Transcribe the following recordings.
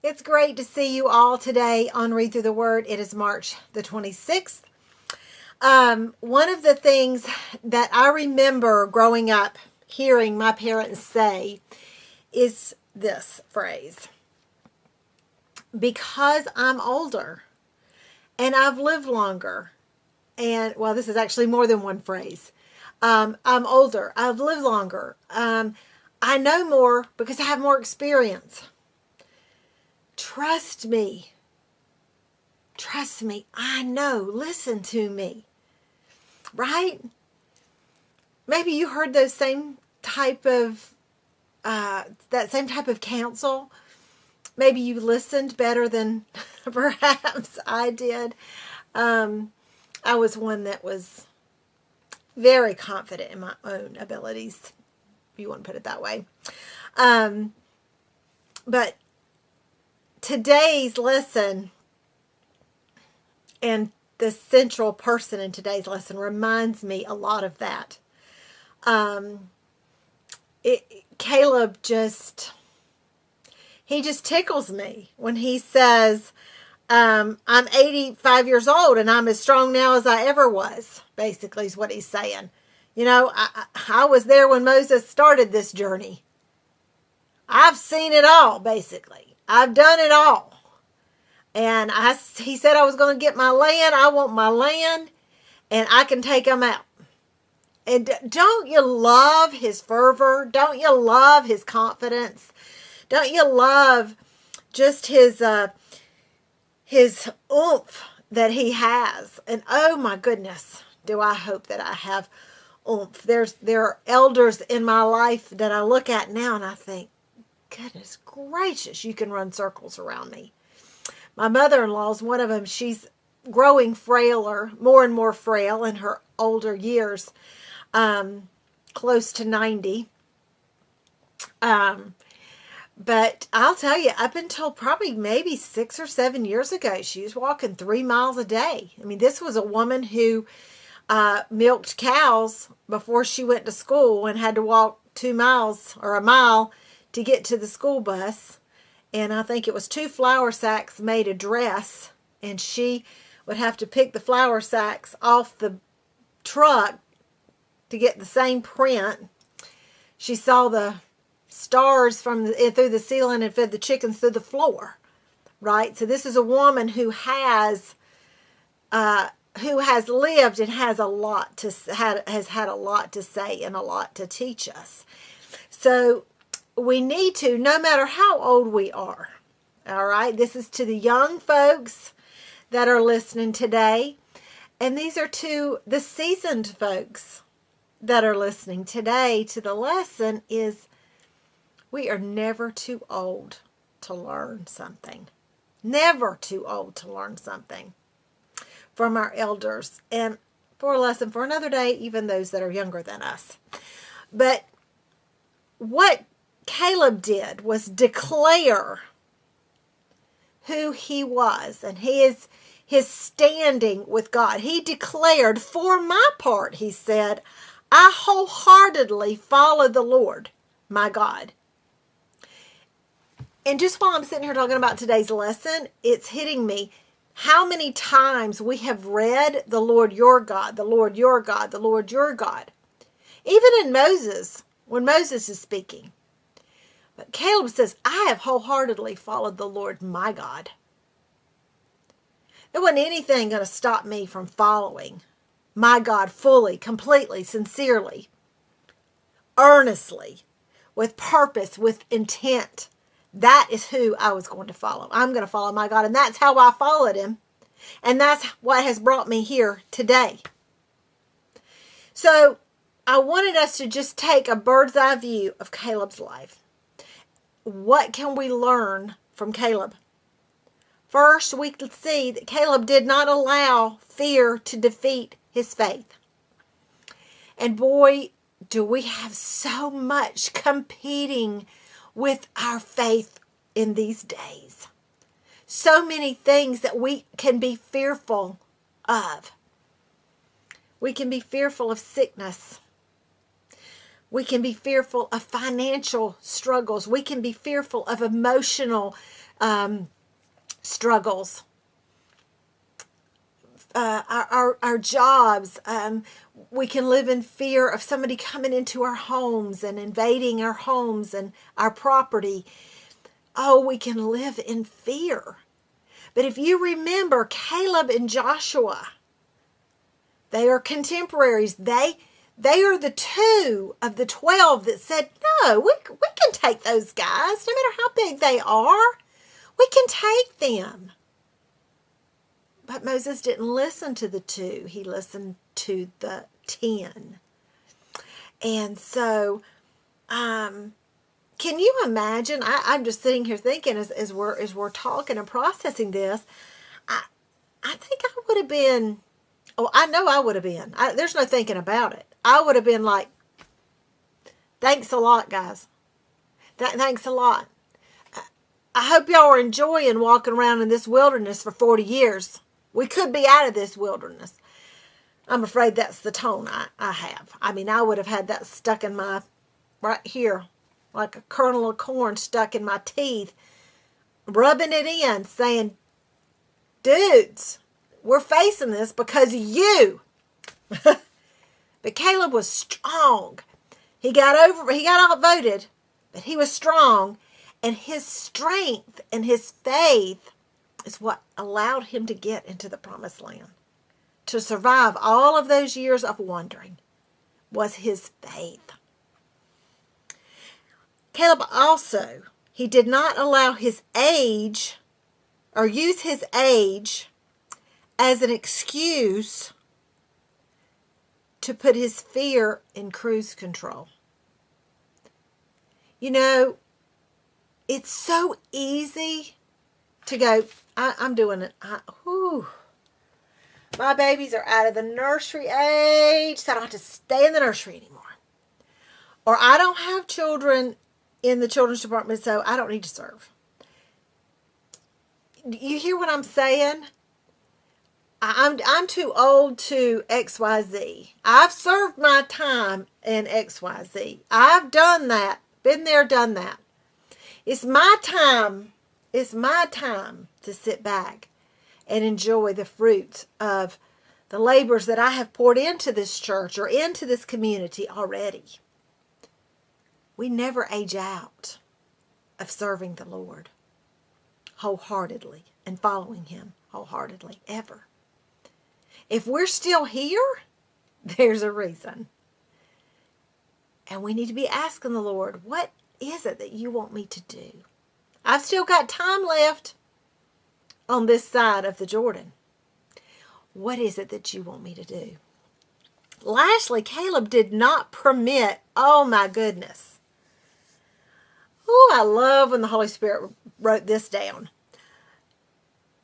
It's great to see you all today on Read Through the Word. It is March the 26th. One of the things that I remember growing up hearing my parents say is this phrase: because I'm older and I've lived longer. And, well, this is actually more than one phrase. I'm older. I've lived longer. I know more because I have more experience. Trust me. Trust me. I know. Listen to me. Right? Maybe you heard those same type of that same type of counsel. Maybe you listened better than perhaps I did. I was one that was very confident in my own abilities, if you want to put it that way. But today's lesson and the central person in today's lesson reminds me a lot of that. Caleb just tickles me when he says, I'm 85 years old and I'm as strong now as I ever was, basically is what he's saying. You know, I was there when Moses started this journey. I've seen it all, basically. I've done it all. And he said I was going to get my land. I want my land, and I can take them out. And don't you love his fervor? Don't you love his confidence? Don't you love just his oomph that he has? And oh my goodness, do I hope that I have oomph. There are elders in my life that I look at now and I think, goodness gracious, you can run circles around me. My mother-in-law is one of them. She's growing frailer, more and more frail in her older years, close to 90. But I'll tell you, up until probably maybe 6 or 7 years ago, she was walking 3 miles a day. I mean, this was a woman who milked cows before she went to school and had to walk 2 miles or a mile to get to the school bus. And I think it was 2 flour sacks made a dress, and she would have to pick the flour sacks off the truck to get the same print. She saw the stars through the ceiling and fed the chickens through the floor, right? So this is a woman who has lived and has had a lot to say and a lot to teach us. So we need to, no matter how old we are, all right? This is to the young folks that are listening today. And these are to the seasoned folks that are listening today to the lesson is we are never too old to learn something. Never too old to learn something from our elders. And for a lesson for another day, even those that are younger than us. But what Caleb did was declare who he was and his standing with God. He declared, for my part, he said, I wholeheartedly follow the Lord, my God. And just while I'm sitting here talking about today's lesson, it's hitting me how many times we have read the Lord your God, the Lord your God, the Lord your God. Even in Moses, when Moses is speaking. But Caleb says, I have wholeheartedly followed the Lord my God. There wasn't anything going to stop me from following my God fully, completely, sincerely, earnestly, with purpose, with intent. That is who I was going to follow. I'm going to follow my God, and that's how I followed him. And that's what has brought me here today. So I wanted us to just take a bird's eye view of Caleb's life. What can we learn from Caleb? First, we can see that Caleb did not allow fear to defeat his faith. And boy, do we have so much competing with our faith in these days. So many things that we can be fearful of. We can be fearful of sickness. We can be fearful of financial struggles. We can be fearful of emotional struggles. Our jobs. We can live in fear of somebody coming into our homes and invading our homes and our property. Oh, we can live in fear. But if you remember Caleb and Joshua, they are contemporaries. They are the 2 of the 12 that said, no, we can take those guys, no matter how big they are. We can take them. But Moses didn't listen to the 2. He listened to the 10. And so, can you imagine? I'm just sitting here thinking as we're talking and processing this. I think I would have been. Oh, I know I would have been. There's no thinking about it. I would have been like, thanks a lot, guys. Thanks a lot. I hope y'all are enjoying walking around in this wilderness for 40 years. We could be out of this wilderness. I'm afraid that's the tone I have. I mean, I would have had that stuck in my, right here, like a kernel of corn stuck in my teeth, rubbing it in, saying, dudes, we're facing this because of you. But Caleb was strong. He got outvoted, but he was strong. And his strength and his faith is what allowed him to get into the promised land. To survive all of those years of wandering was his faith. Caleb also, he did not allow his age or use his age as an excuse to put his fear in cruise control. You know, it's so easy to go, I'm doing it. My babies are out of the nursery age, so I don't have to stay in the nursery anymore. Or I don't have children in the children's department, so I don't need to serve. You hear what I'm saying? I'm too old to XYZ. I've served my time in XYZ. I've done that. Been there, done that. It's my time. It's my time to sit back and enjoy the fruits of the labors that I have poured into this church or into this community already. We never age out of serving the Lord wholeheartedly and following Him wholeheartedly, ever. If we're still here, there's a reason. And we need to be asking the Lord, what is it that you want me to do? I've still got time left on this side of the Jordan. What is it that you want me to do? Lastly, Caleb did not permit, oh my goodness. Oh, I love when the Holy Spirit wrote this down.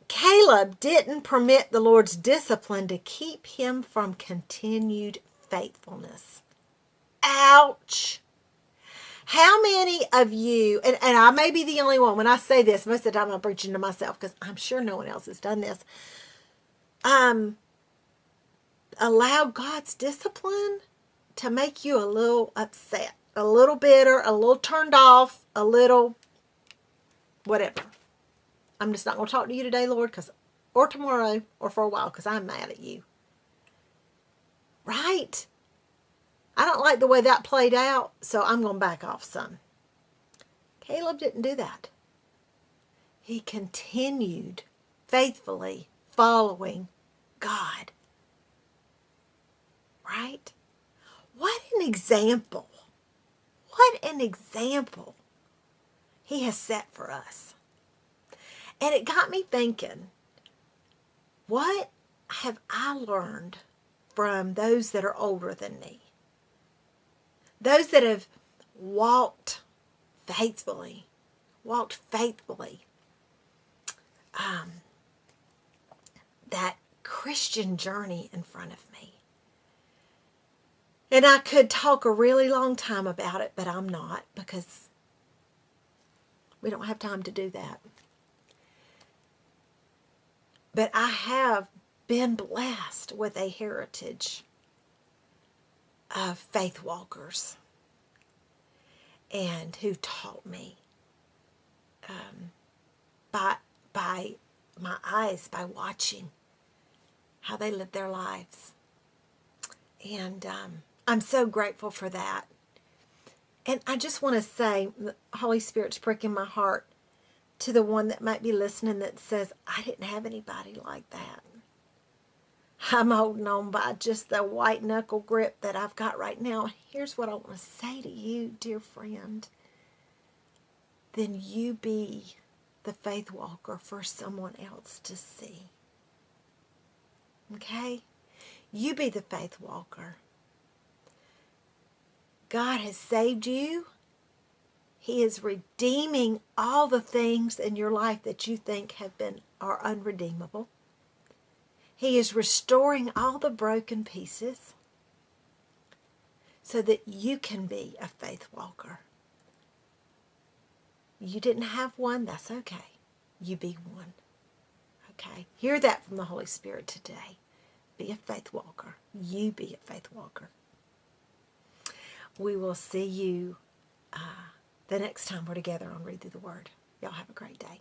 Caleb didn't permit the Lord's discipline to keep him from continued faithfulness. Ouch. How many of you, and I may be the only one, when I say this, most of the time I'm preaching to myself because I'm sure no one else has done this, allow God's discipline to make you a little upset, a little bitter, a little turned off, a little whatever. I'm just not going to talk to you today, Lord, or tomorrow, or for a while, because I'm mad at you. Right? I don't like the way that played out, so I'm going to back off some. Caleb didn't do that. He continued faithfully following God. Right? What an example. What an example He has set for us. And it got me thinking, what have I learned from those that are older than me? Those that have walked faithfully. That Christian journey in front of me. And I could talk a really long time about it, but I'm not, because we don't have time to do that. But I have been blessed with a heritage of faith walkers and who taught me by my eyes, by watching how they live their lives. And I'm so grateful for that. And I just want to say, the Holy Spirit's pricking my heart to the one that might be listening that says, I didn't have anybody like that. I'm holding on by just the white knuckle grip that I've got right now. Here's what I want to say to you, dear friend. Then you be the faith walker for someone else to see. Okay? You be the faith walker. God has saved you. He is redeeming all the things in your life that you think are unredeemable. He is restoring all the broken pieces so that you can be a faith walker. You didn't have one, that's okay. You be one. Okay? Hear that from the Holy Spirit today. Be a faith walker. You be a faith walker. We will see you the next time we're together on Read Through the Word. Y'all have a great day.